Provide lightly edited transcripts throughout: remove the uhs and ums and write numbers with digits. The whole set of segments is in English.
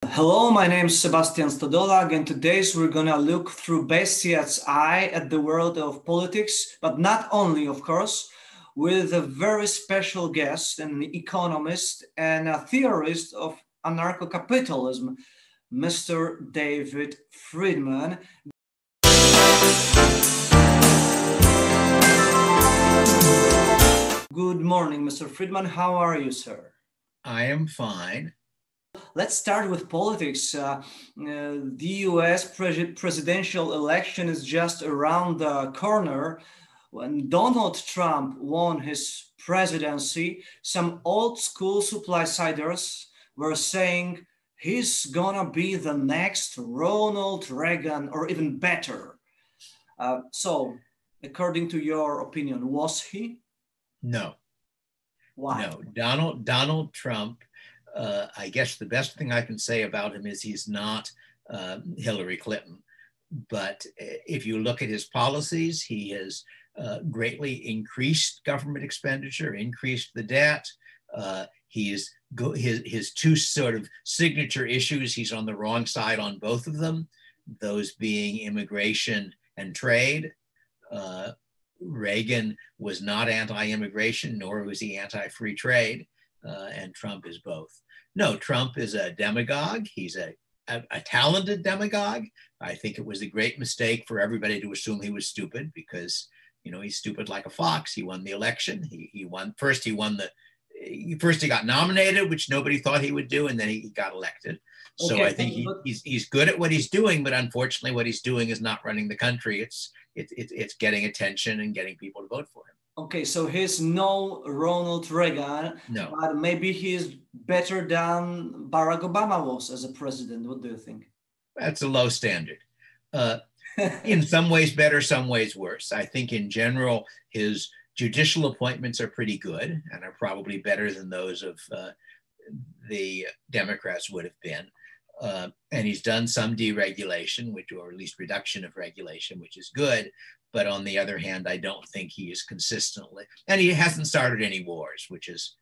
Hello, my name is Sebastian Stodolak, and today we're gonna look through Bastiat's eye at the world of politics, but not only, of course, with a very special guest, an economist and a theorist of anarcho-capitalism, Mr. David Friedman. Good morning, Mr. Friedman. How are you, sir? I am fine. Let's start with politics. The US presidential election is just around the corner. When Donald Trump won his presidency, some old school supply-siders were saying he's gonna be the next Ronald Reagan or even better. So, according to your opinion, was he? No. Why? No. Donald Trump, I guess the best thing I can say about him is he's not Hillary Clinton. But if you look at his policies, he has greatly increased government expenditure, increased the debt. His two sort of signature issues, he's on the wrong side on both of them, those being immigration and trade. Reagan was not anti-immigration, nor was he anti-free trade, and Trump is both. No, Trump is a demagogue. He's a talented demagogue. I think it was a great mistake for everybody to assume he was stupid because, you know, he's stupid like a fox. He won the election. He got nominated, which nobody thought he would do, and then he got elected. So okay, I think he's good at what he's doing, but unfortunately what he's doing is not running the country. It's getting attention and getting people to vote for him. Okay, so he's no Ronald Reagan, no, but maybe he's better than Barack Obama was as a president. What do you think? That's a low standard. In some ways better, some ways worse. I think in general, his judicial appointments are pretty good and are probably better than those of the Democrats would have been. And he's done some deregulation, or at least reduction of regulation, which is good. But on the other hand, I don't think he is consistently, and he hasn't started any wars, which is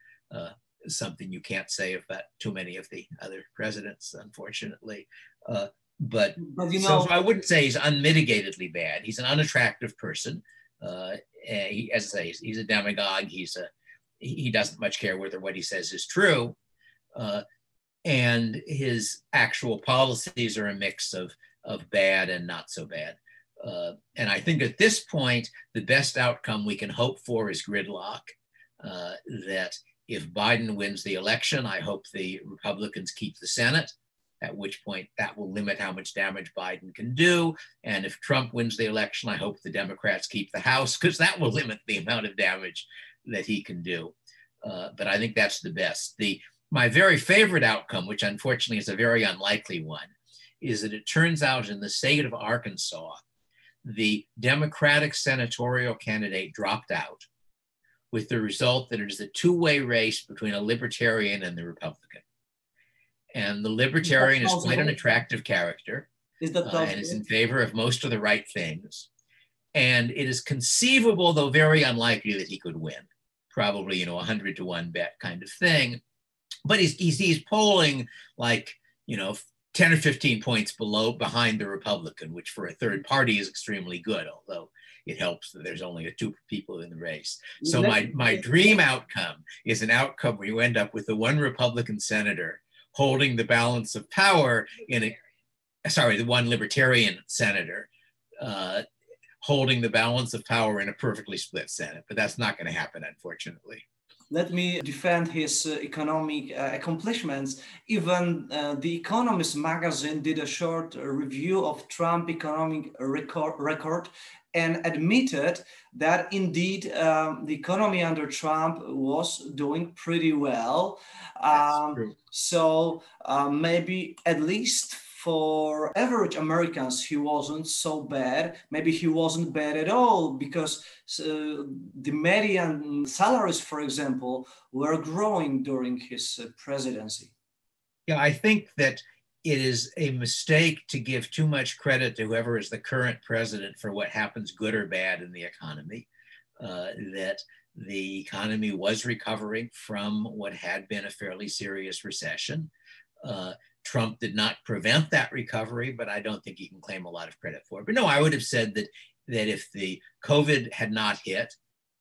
something you can't say about too many of the other presidents, unfortunately. But you know, so I wouldn't say he's unmitigatedly bad. He's an unattractive person. As I say, he's a demagogue. He doesn't much care whether what he says is true. And his actual policies are a mix of bad and not so bad. And I think at this point, the best outcome we can hope for is gridlock. That if Biden wins the election, I hope the Republicans keep the Senate, at which point that will limit how much damage Biden can do. And if Trump wins the election, I hope the Democrats keep the House, because that will limit the amount of damage that he can do. But I think that's the best. My very favorite outcome, which unfortunately is a very unlikely one, is that it turns out in the state of Arkansas, the Democratic senatorial candidate dropped out, with the result that it is a two-way race between a libertarian and the Republican. And the libertarian is quite an attractive character and is in favor of most of the right things. And it is conceivable, though very unlikely, that he could win. Probably, 100 to 1 bet kind of thing. But he's polling like, 10 or 15 points behind the Republican, which for a third party is extremely good, although it helps that there's only two people in the race. So my dream outcome is an outcome where you end up with the one Republican senator holding the balance of power the one libertarian senator holding the balance of power in a perfectly split Senate. But that's not going to happen, unfortunately. Let me defend his economic accomplishments. Even The Economist magazine did a short review of Trump's economic record and admitted that indeed the economy under Trump was doing pretty well. So maybe at least for average Americans, he wasn't so bad. Maybe he wasn't bad at all, because the median salaries, for example, were growing during his presidency. Yeah, I think that it is a mistake to give too much credit to whoever is the current president for what happens, good or bad, in the economy. That the economy was recovering from what had been a fairly serious recession. Trump did not prevent that recovery, but I don't think he can claim a lot of credit for it. But no, I would have said that if the COVID had not hit,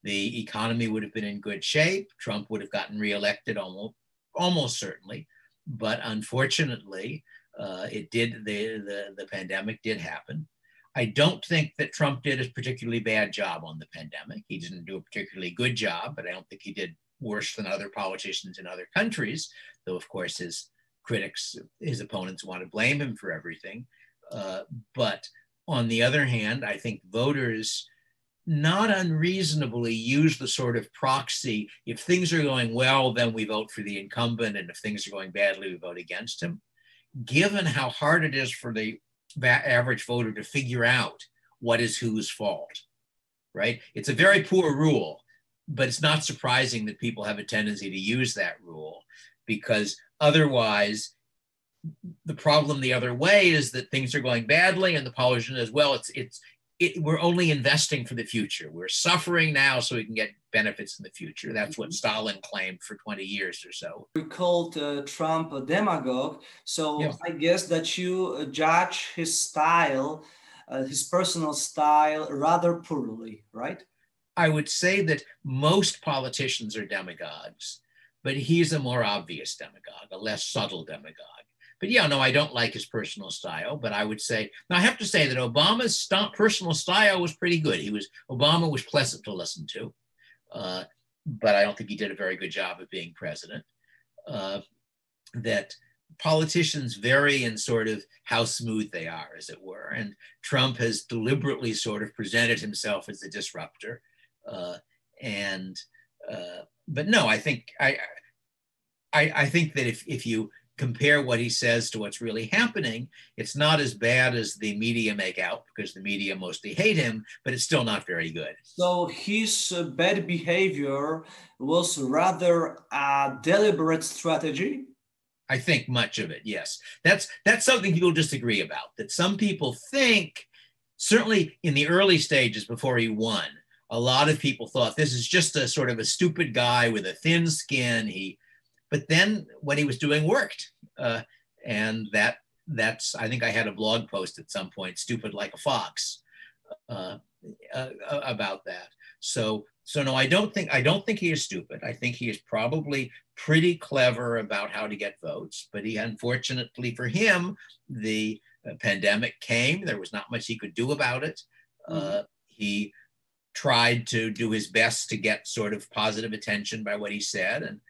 the economy would have been in good shape. Trump would have gotten reelected almost certainly. But unfortunately, the pandemic did happen. I don't think that Trump did a particularly bad job on the pandemic. He didn't do a particularly good job, but I don't think he did worse than other politicians in other countries, though of course his critics, his opponents want to blame him for everything. But on the other hand, I think voters not unreasonably use the sort of proxy, if things are going well, then we vote for the incumbent, and if things are going badly, we vote against him. Given how hard it is for the average voter to figure out what is whose fault, right? It's a very poor rule, but it's not surprising that people have a tendency to use that rule, because otherwise the problem the other way is that things are going badly and the politician as well. We're only investing for the future. We're suffering now so we can get benefits in the future. That's what Stalin claimed for 20 years or so. We called Trump a demagogue. So yeah. I guess that you judge his style, his personal style, rather poorly, right? I would say that most politicians are demagogues, but he's a more obvious demagogue, a less subtle demagogue. But yeah, no, I don't like his personal style, but I would say, now I have to say that Obama's personal style was pretty good. Obama was pleasant to listen to, but I don't think he did a very good job of being president. That politicians vary in sort of how smooth they are, as it were. And Trump has deliberately sort of presented himself as a disruptor. But no, I think that if you compare what he says to what's really happening, it's not as bad as the media make out, because the media mostly hate him, but it's still not very good. So his bad behavior was rather a deliberate strategy? I think much of it, yes. That's something people disagree about, that some people think, certainly in the early stages before he won, a lot of people thought this is just a sort of a stupid guy with a thin skin. But then what he was doing worked. And that's, I think I had a blog post at some point, Stupid Like a Fox, about that. So no, I don't think he is stupid. I think he is probably pretty clever about how to get votes, but unfortunately for him, the pandemic came. There was not much he could do about it. He tried to do his best to get sort of positive attention by what he said, and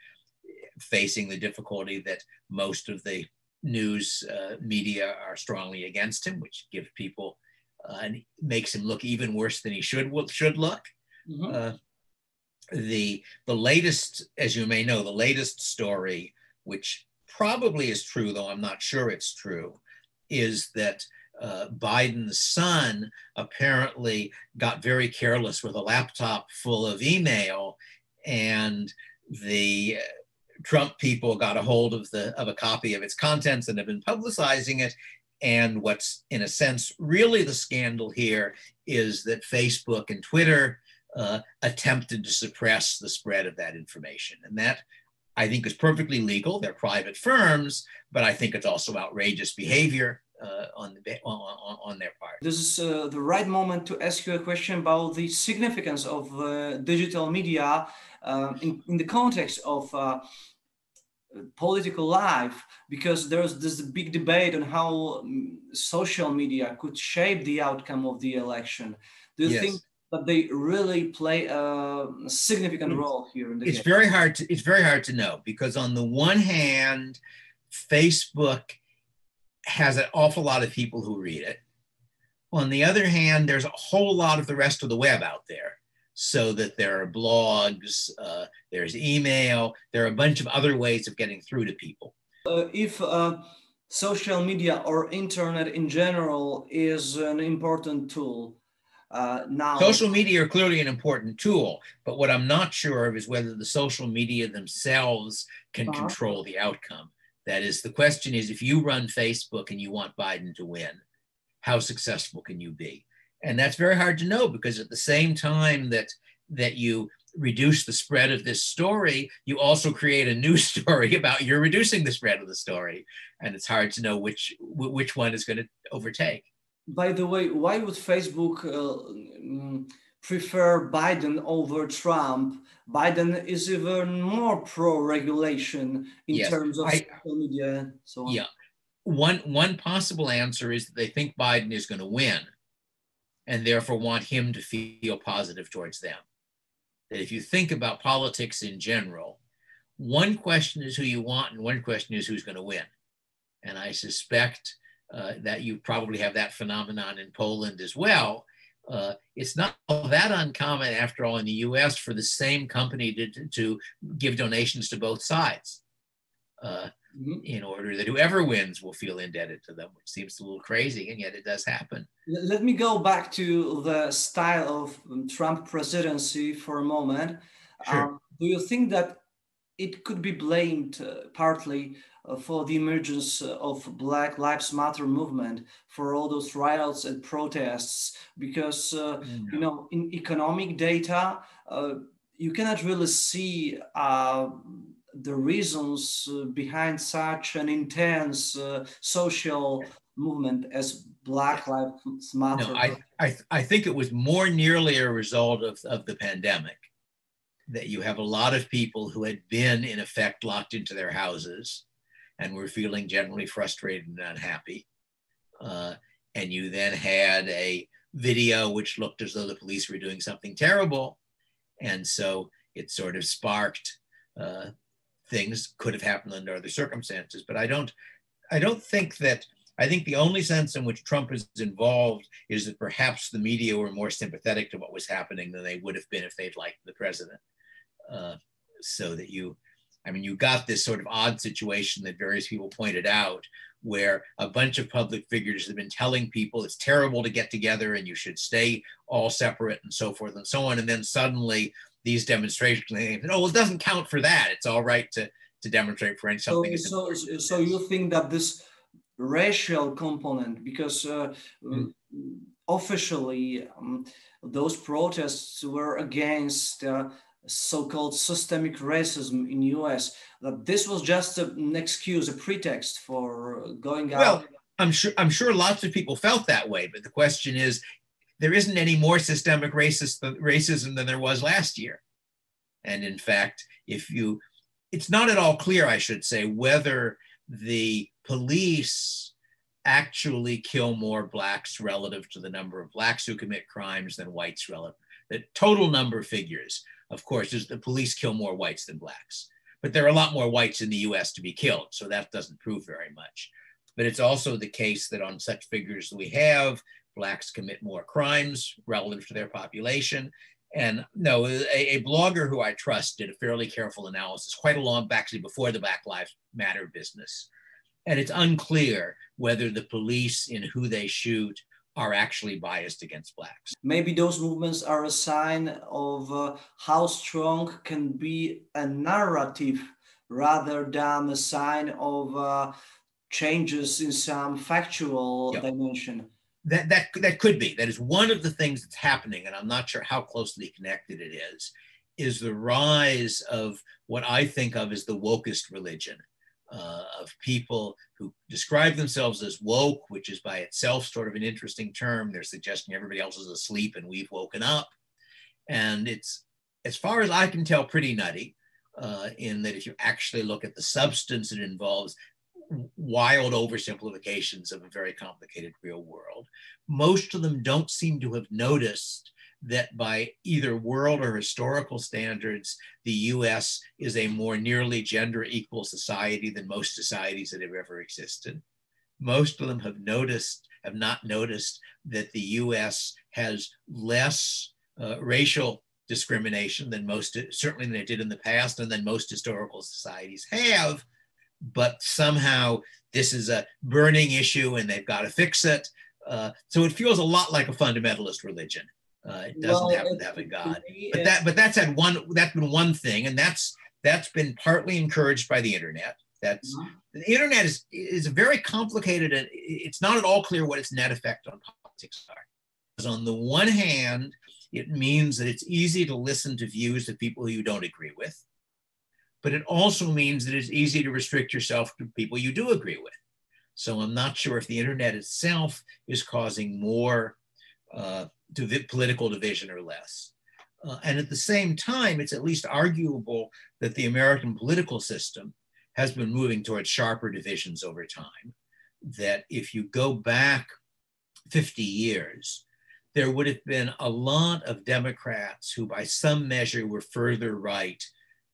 facing the difficulty that most of the news media are strongly against him, which gives people and makes him look even worse than he should look. The latest, as you may know, the latest story, which probably is true, though I'm not sure it's true, is that Biden's son apparently got very careless with a laptop full of email, and the Trump people got a hold of a copy of its contents and have been publicizing it. And what's, in a sense, really the scandal here is that Facebook and Twitter attempted to suppress the spread of that information. And that, I think, is perfectly legal. They're private firms, but I think it's also outrageous behavior on their part. This is the right moment to ask you a question about the significance of digital media in the context of political life, because there's this big debate on how social media could shape the outcome of the election. Do you think that they really play a significant role here in the It's very hard to know, because on the one hand, Facebook has an awful lot of people who read it. On the other hand, there's a whole lot of the rest of the web out there, so that there are blogs, there's email, there are a bunch of other ways of getting through to people. If social media or internet in general is an important tool now. Social media are clearly an important tool, but what I'm not sure of is whether the social media themselves can control the outcome. That is, the question is, if you run Facebook and you want Biden to win, how successful can you be? And that's very hard to know, because at the same time that you reduce the spread of this story, you also create a new story about you're reducing the spread of the story. And it's hard to know which one is going to overtake. By the way, why would Facebook prefer Biden over Trump? Biden is even more pro-regulation in terms of social media and so on. Yeah. One possible answer is that they think Biden is going to win and therefore want him to feel positive towards them. That if you think about politics in general, one question is who you want and one question is who's going to win. And I suspect that you probably have that phenomenon in Poland as well. It's not that uncommon, after all, in the US for the same company to give donations to both sides in order that whoever wins will feel indebted to them, which seems a little crazy, and yet it does happen. Let me go back to the style of Trump presidency for a moment. Sure. Do you think that it could be blamed partly for the emergence of Black Lives Matter movement, for all those riots and protests? Because, you know, in economic data, you cannot really see the reasons behind such an intense social movement as Black Lives Matter. No, I think it was more nearly a result of the pandemic, that you have a lot of people who had been, in effect, locked into their houses and were feeling generally frustrated and unhappy. And you then had a video which looked as though the police were doing something terrible. And so it sort of sparked things could have happened under other circumstances. But I don't think that, I think the only sense in which Trump is involved is that perhaps the media were more sympathetic to what was happening than they would have been if they'd liked the president. So that you got this sort of odd situation that various people pointed out, where a bunch of public figures have been telling people it's terrible to get together and you should stay all separate and so forth and so on. And then suddenly these demonstrations, well, it doesn't count for that. It's all right to demonstrate for something. So you think that this racial component, because officially those protests were against so-called systemic racism in US, that this was just an excuse, a pretext for going out? Well, I'm sure lots of people felt that way, but the question is, there isn't any more systemic racism than there was last year. And in fact, it's not at all clear, I should say, whether the police actually kill more blacks relative to the number of blacks who commit crimes than whites relative. The total number of figures, of course, is the police kill more whites than blacks. But there are a lot more whites in the US to be killed, so that doesn't prove very much. But it's also the case that on such figures that we have, blacks commit more crimes relative to their population. And no, a blogger who I trust did a fairly careful analysis quite a long back, actually before the Black Lives Matter business. And it's unclear whether the police in who they shoot are actually biased against blacks. Maybe those movements are a sign of how strong can be a narrative rather than a sign of changes in some factual dimension. That could be. That is one of the things that's happening, and I'm not sure how closely connected it is the rise of what I think of as the wokest religion, of people who describe themselves as woke, which is by itself sort of an interesting term. They're suggesting everybody else is asleep and we've woken up. And it's, as far as I can tell, pretty nutty, in that if you actually look at the substance, it involves wild oversimplifications of a very complicated real world. Most of them don't seem to have noticed that by either world or historical standards, the US is a more nearly gender equal society than most societies that have ever existed. Most of them have not noticed that the US has less racial discrimination than certainly than it did in the past, and than most historical societies have. But somehow this is a burning issue and they've got to fix it. So it feels a lot like a fundamentalist religion. It doesn't happen to have a God. But that's been one thing, and that's been partly encouraged by the internet. The internet is very complicated, and it's not at all clear what its net effect on politics are. Because on the one hand, It means that it's easy to listen to views of people who you don't agree with, but it also means that it's easy to restrict yourself to people you do agree with. So I'm not sure if the internet itself is causing more political division or less. And at the same time, it's at least arguable that the American political system has been moving towards sharper divisions over time. That if you go back 50 years, there would have been a lot of Democrats who by some measure were further right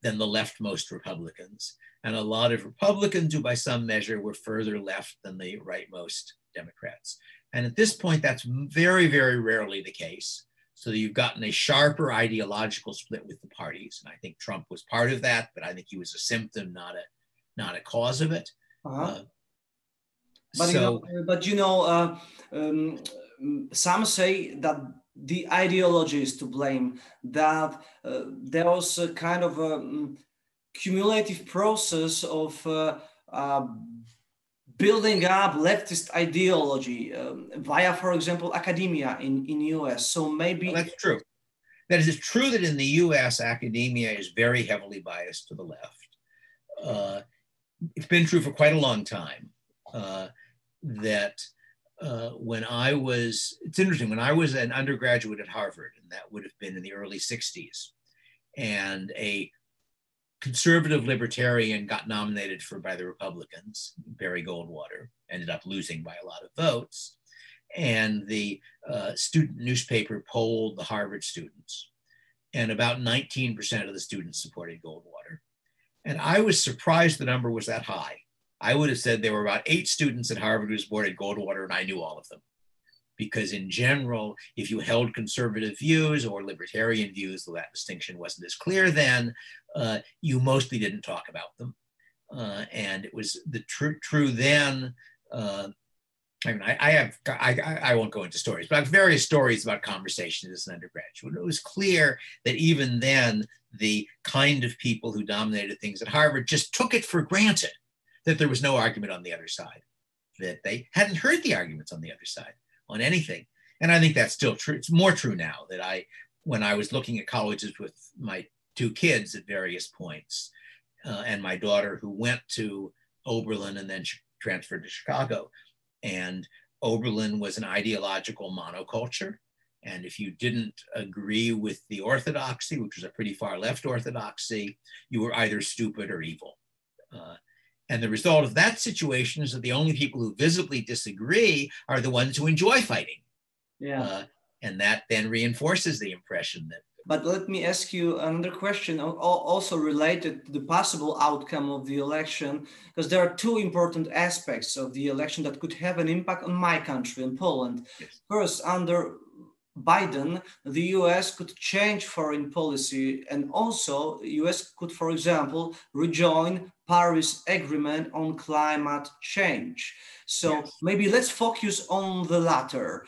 than the leftmost Republicans, and a lot of Republicans who by some measure were further left than the rightmost Democrats. And at this point, that's very, very rarely the case. So you've gotten a sharper ideological split with the parties. And I think Trump was part of that, but I think he was a symptom, not a cause of it. Some say that the ideology is to blame, that there was a kind of a cumulative process of building up leftist ideology via, for example, academia in US. So maybe... Well, that's true. That is, it's true that in the US, academia is very heavily biased to the left. It's been true for quite a long time that it's interesting, when I was an undergraduate at Harvard, and that would have been in the early 60s, and a conservative libertarian got nominated by the Republicans, Barry Goldwater, ended up losing by a lot of votes. And the student newspaper polled the Harvard students, and about 19% of the students supported Goldwater. And I was surprised the number was that high. I would have said there were about 8 students at Harvard who supported Goldwater, and I knew all of them. Because in general, if you held conservative views or libertarian views, though that distinction wasn't as clear then, you mostly didn't talk about them. And it was true then. I won't go into stories, but I have various stories about conversations as an undergraduate. It was clear that even then, the kind of people who dominated things at Harvard just took it for granted that there was no argument on the other side, that they hadn't heard the arguments on the other side on anything. And I think that's still true. It's more true now that when I was looking at colleges with my 2 kids at various points, and my daughter who went to Oberlin and then transferred to Chicago, and Oberlin was an ideological monoculture. And if you didn't agree with the orthodoxy, which was a pretty far left orthodoxy, you were either stupid or evil. And the result of that situation is that the only people who visibly disagree are the ones who enjoy fighting. Yeah. And that then reinforces the impression that. But let me ask you another question, also related to the possible outcome of the election, because there are 2 important aspects of the election that could have an impact on my country, in Poland. Yes. First, under Biden, the US could change foreign policy, and also US could, for example, rejoin Paris Agreement on climate change. So yes, maybe let's focus on the latter.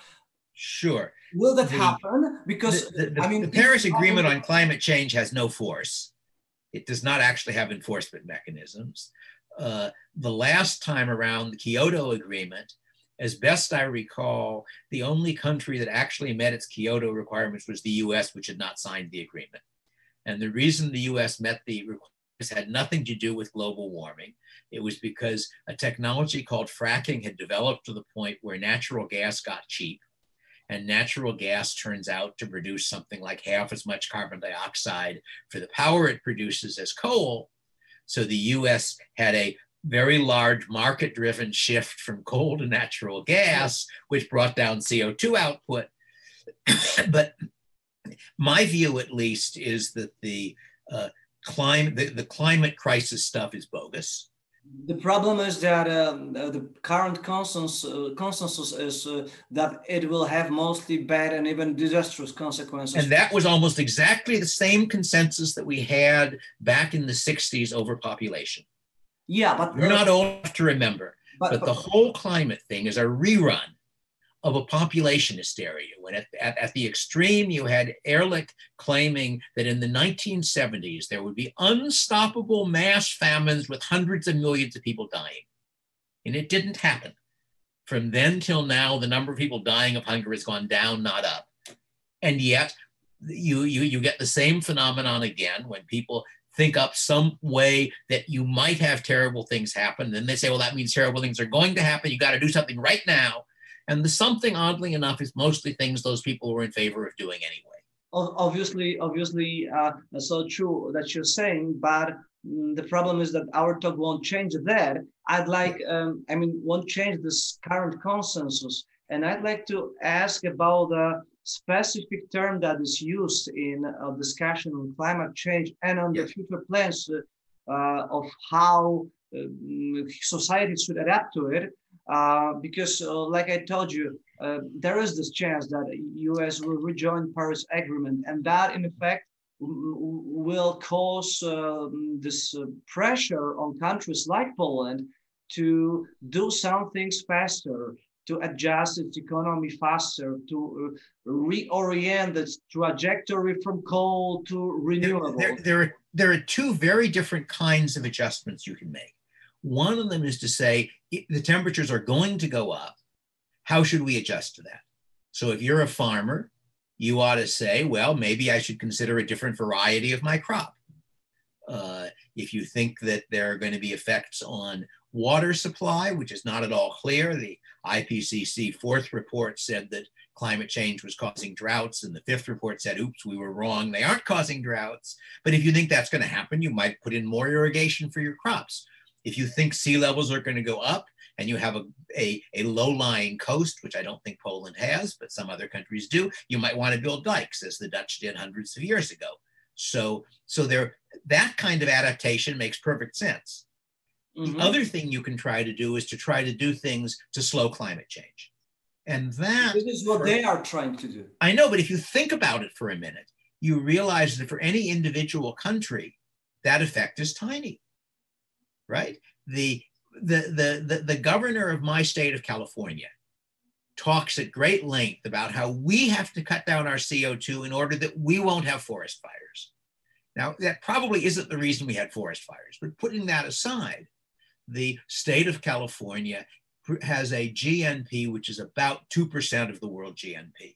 Sure. Will that happen? Because the Paris Agreement on climate change has no force. It does not actually have enforcement mechanisms. The last time around, the Kyoto Agreement, as best I recall, the only country that actually met its Kyoto requirements was the US, which had not signed the agreement. And the reason the US met the requirements had nothing to do with global warming. It was because a technology called fracking had developed to the point where natural gas got cheap. And natural gas turns out to produce something like half as much carbon dioxide for the power it produces as coal. So the US had a very large market-driven shift from coal to natural gas, which brought down CO2 output. But my view, at least, is that the climate crisis stuff is bogus. The problem is that the current consensus is that it will have mostly bad and even disastrous consequences. And that was almost exactly the same consensus that we had back in the 60s over population. Yeah, but you're not old enough to remember, but the whole climate thing is a rerun of a population hysteria. When at the extreme, you had Ehrlich claiming that in the 1970s, there would be unstoppable mass famines with hundreds of millions of people dying. And it didn't happen. From then till now, the number of people dying of hunger has gone down, not up. And yet, you get the same phenomenon again when people think up some way that you might have terrible things happen. Then they say, well, that means terrible things are going to happen. You got to do something right now. And the something, oddly enough, is mostly things those people were in favor of doing anyway. Obviously, so true that you're saying, but the problem is that our talk won't change that. I'd like, won't change this current consensus. And I'd like to ask about the specific term that is used in a discussion on climate change and on the future plans of how society should adapt to it. Because like I told you, there is this chance that the US will rejoin Paris Agreement, and that in effect will cause this pressure on countries like Poland to do some things faster, to adjust its economy faster, to reorient its trajectory from coal to renewable. There are two very different kinds of adjustments you can make. One of them is to say, the temperatures are going to go up. How should we adjust to that? So if you're a farmer, you ought to say, well, maybe I should consider a different variety of my crop. If you think that there are going to be effects on water supply, which is not at all clear, the IPCC fourth report said that climate change was causing droughts, and the fifth report said, oops, we were wrong, they aren't causing droughts. But if you think that's going to happen, you might put in more irrigation for your crops. If you think sea levels are going to go up and you have a low-lying coast, which I don't think Poland has, but some other countries do, you might want to build dikes, as the Dutch did hundreds of years ago. So that kind of adaptation makes perfect sense. Mm-hmm. The other thing you can try to do is to try to do things to slow climate change. And that— This is what they are trying to do. I know, but if you think about it for a minute, you realize that for any individual country, that effect is tiny, right? The governor of my state of California talks at great length about how we have to cut down our CO2 in order that we won't have forest fires. Now, that probably isn't the reason we had forest fires, but putting that aside, the state of California has a GNP which is about 2% of the world GNP.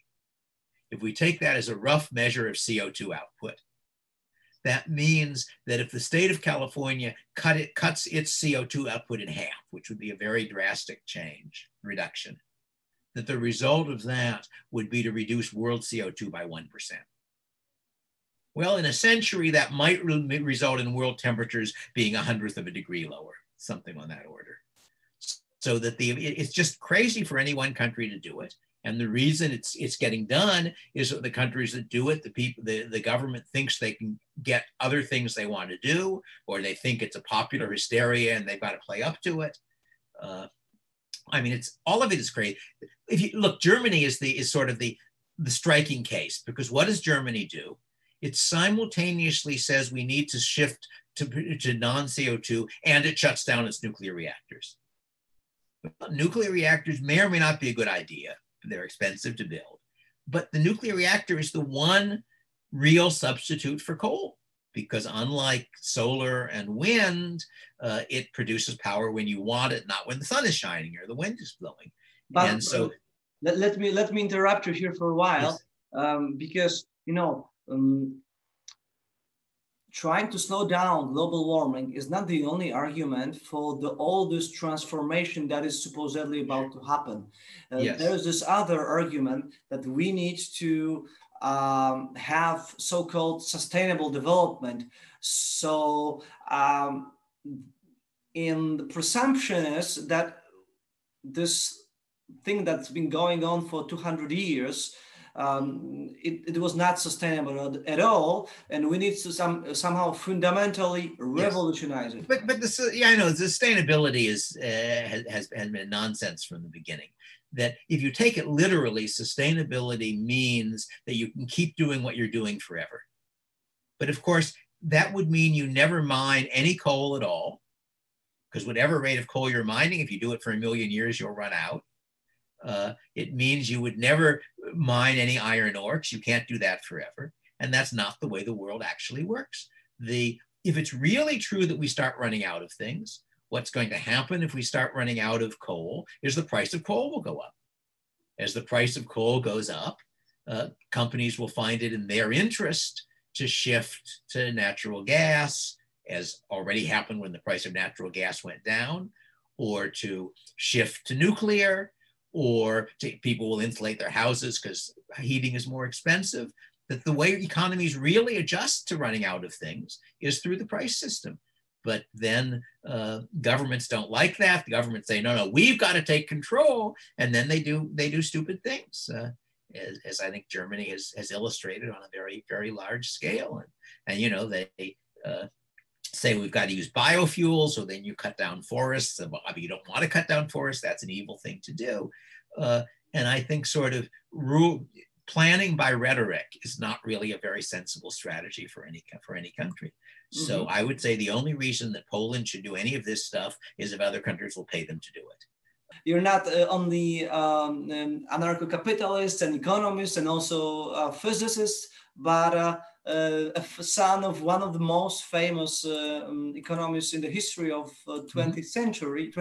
If we take that as a rough measure of CO2 output, that means that if the state of California cuts its CO2 output in half, which would be a very drastic reduction, that the result of that would be to reduce world CO2 by 1%. Well, in a century, that might result in world temperatures being 1/100 of a degree lower, something on that order. So that it's just crazy for any one country to do it. And the reason it's getting done is that the countries that do it, the government thinks they can get other things they want to do, or they think it's a popular hysteria and they've got to play up to it. All of it is great. If you look, Germany is sort of the striking case, because what does Germany do? It simultaneously says we need to shift to non-CO2, and it shuts down its nuclear reactors. But nuclear reactors may or may not be a good idea. They're expensive to build. But the nuclear reactor is the one real substitute for coal, because unlike solar and wind, it produces power when you want it, not when the sun is shining or the wind is blowing. But, and so let me interrupt you here for a while, yes. Because trying to slow down global warming is not the only argument for all this transformation that is supposedly about to happen. Yes. There is this other argument that we need to have so-called sustainable development. So in the presumption is that this thing that's been going on for 200 years, it was not sustainable at all, and we need to somehow fundamentally revolutionize it. But I know sustainability has been nonsense from the beginning. That if you take it literally, sustainability means that you can keep doing what you're doing forever. But of course, that would mean you never mine any coal at all, because whatever rate of coal you're mining, if you do it for 1 million years, you'll run out. It means you would never mine any iron ore, because you can't do that forever. And that's not the way the world actually works. If it's really true that we start running out of things, what's going to happen if we start running out of coal is the price of coal will go up. As the price of coal goes up, companies will find it in their interest to shift to natural gas, as already happened when the price of natural gas went down, or to shift to nuclear, or people will insulate their houses because heating is more expensive. That the way economies really adjust to running out of things is through the price system. But then governments don't like that. The governments say, no, we've got to take control. And then they do stupid things, as I think Germany has illustrated on a very, very large scale. And you know, they say we've got to use biofuels, so then you cut down forests. I mean, you don't want to cut down forests. That's an evil thing to do. And I think sort of planning by rhetoric is not really a very sensible strategy for any country. Mm-hmm. So I would say the only reason that Poland should do any of this stuff is if other countries will pay them to do it. You're not only anarcho-capitalist and economist and also physicist, but a son of one of the most famous economists in the history of 20th century,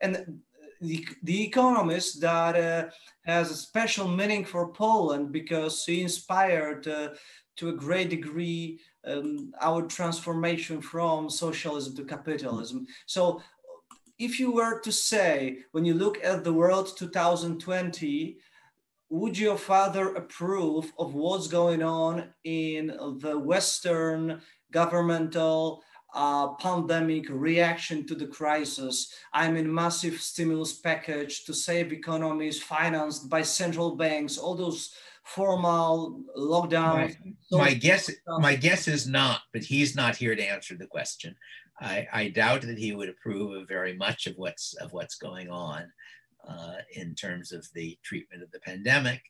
and the economist that has a special meaning for Poland because he inspired to a great degree our transformation from socialism to capitalism. So if you were to say, when you look at the world 2020, would your father approve of what's going on in the Western governmental pandemic reaction to the crisis? I mean, massive stimulus package to save economies financed by central banks, all those formal lockdowns. My guess is not, but he's not here to answer the question. I doubt that he would approve of very much of what's going on in terms of the treatment of the pandemic,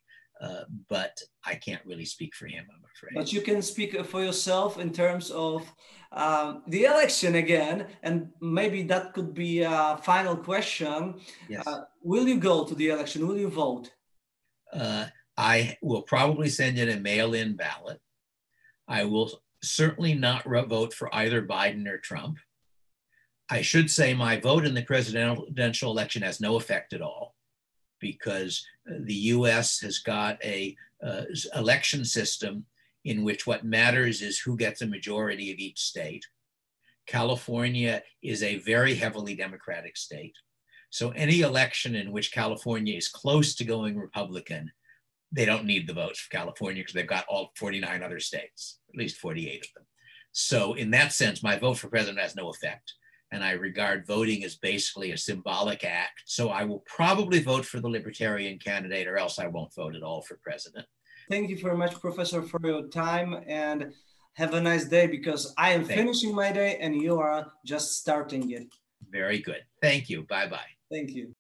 but I can't really speak for him, I'm afraid. But you can speak for yourself in terms of the election again, and maybe that could be a final question. Yes. Will you go to the election? Will you vote? I will probably send in a mail-in ballot. I will certainly not vote for either Biden or Trump. I should say my vote in the presidential election has no effect at all, because the US has got a election system in which what matters is who gets a majority of each state. California is a very heavily Democratic state. So any election in which California is close to going Republican, they don't need the votes for California because they've got all 49 other states, at least 48 of them. So in that sense, my vote for president has no effect. And I regard voting as basically a symbolic act. So I will probably vote for the Libertarian candidate, or else I won't vote at all for president. Thank you very much, Professor, for your time, and have a nice day, because I am finishing my day and you are just starting it. Very good. Thank you. Bye-bye. Thank you.